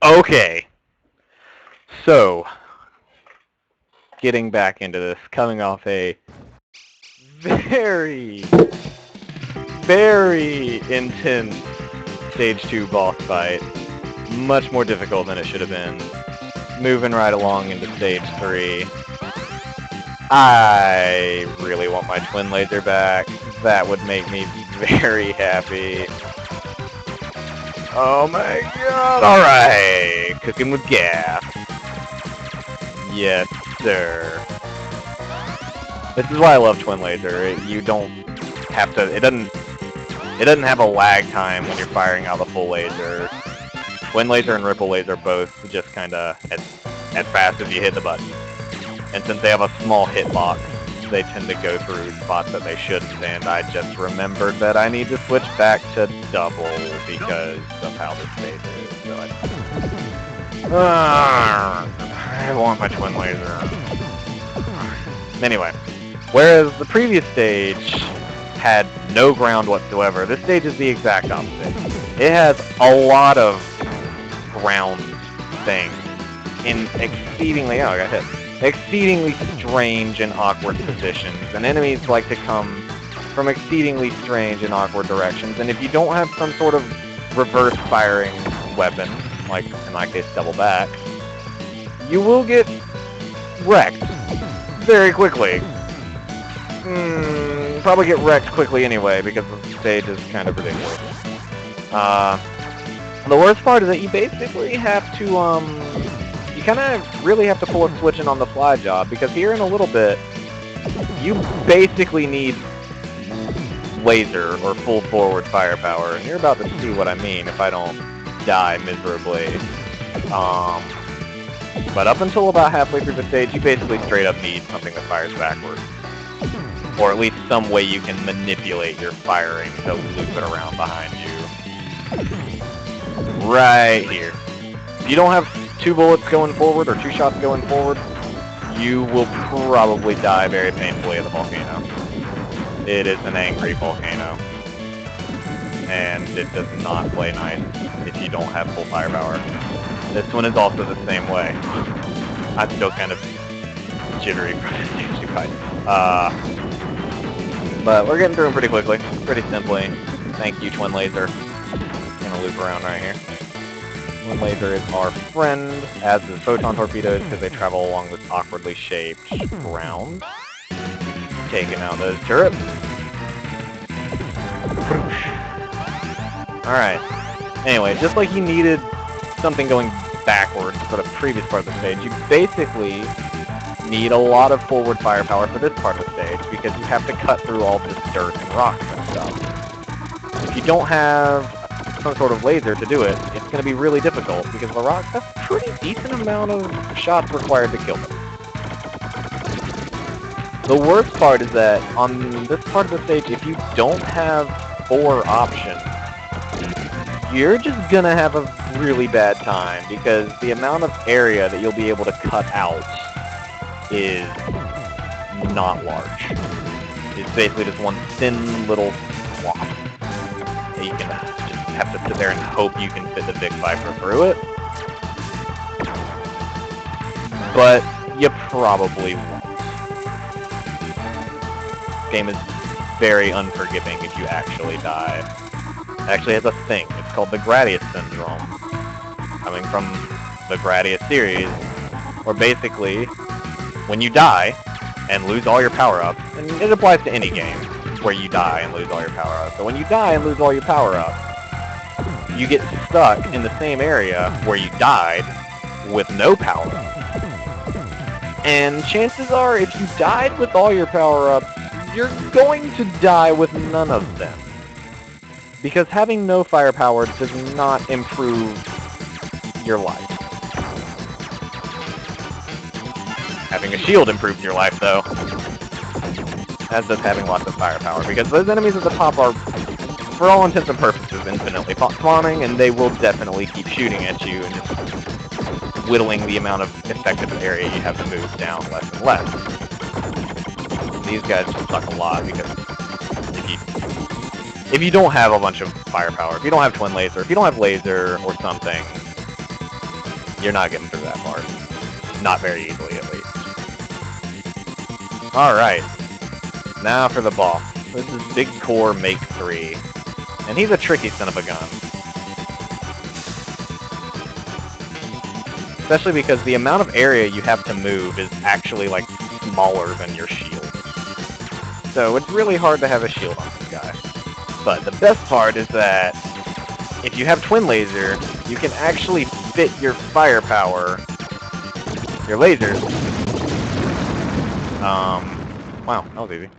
Okay, so getting back into this, coming off a very, very intense Stage 2 boss fight, much more difficult than it should have been. Moving right along into Stage 3. I really want my twin laser back. That would make me very happy. Oh my god! Alright! Cooking with gas. Yes, sir. This is why I love twin laser. You don't have to... It doesn't have a lag time when you're firing out the full laser. Twin laser and ripple laser both just kind of as fast as you hit the button. And since they have a small hitbox, they tend to go through spots that they shouldn't, and I just remembered that I need to switch back to double because of how this stage is. So I want my twin laser. Anyway, whereas the previous stage had no ground whatsoever, this stage is the exact opposite. It has a lot of ground things in exceedingly... Oh, I got hit. Exceedingly strange and awkward positions, and enemies like to come from exceedingly strange and awkward directions, and if you don't have some sort of reverse firing weapon, like in my case double back, you will get wrecked very quickly. Probably get wrecked quickly anyway, because the stage is kind of ridiculous. The worst part is that you basically have to, you kind of really have to pull a switch in on the fly job, because here in a little bit, you basically need laser or full forward firepower, and you're about to see what I mean if I don't die miserably. But up until about halfway through the stage, you basically straight up need something that fires backwards. Or at least some way you can manipulate your firing to loop it around behind you. Right here. If you don't have 2 bullets going forward, or 2 shots going forward, you will probably die very painfully at the volcano. It is an angry volcano. And it does not play nice if you don't have full firepower. This one is also the same way. I'm still kind of jittery from this stage fight. But we're getting through them pretty quickly, pretty simply. Thank you, Twin Laser. Gonna loop around right here. Twin Laser is our friend, as is Photon Torpedoes, because they travel along this awkwardly shaped ground. Taking out those turrets. Alright. Anyway, just like you needed something going backwards for the previous part of the stage, you basically need a lot of forward firepower for this part of the stage, because you have to cut through all this dirt and rocks and stuff. If you don't have some sort of laser to do it, it's going to be really difficult, because the rocks have a pretty decent amount of shots required to kill them. The worst part is that on this part of the stage, if you don't have 4 options, you're just going to have a really bad time, because the amount of area that you'll be able to cut out is not large. It's basically just one thin little swamp that you can just have to sit there and hope you can fit the Vic Viper through it. But you probably won't. This game is very unforgiving if you actually die. It actually has a thing. It's called the Gradius syndrome, coming from the Gradius series, where basically, when you die and lose all your power-ups, and it applies to any game where you die and lose all your power-ups, but when you die and lose all your power-ups, you get stuck in the same area where you died with no power-ups. And chances are, if you died with all your power-ups, you're going to die with none of them. Because having no firepower does not improve your life. Having a shield improves your life, though, as does having lots of firepower, because those enemies at the top are, for all intents and purposes, infinitely spawning, and they will definitely keep shooting at you and just whittling the amount of effective area you have to move down less and less. These guys just suck a lot, because if you don't have a bunch of firepower, if you don't have twin laser, if you don't have laser or something, You're not getting through that part. Not very easily, at least. Alright. Now for the boss. This is Big Core Make 3. And he's a tricky son of a gun. Especially because the amount of area you have to move is actually, like, smaller than your shield. So it's really hard to have a shield on this guy. But the best part is that if you have Twin Laser, you can actually fit your firepower, your lasers. Wow, that was easy.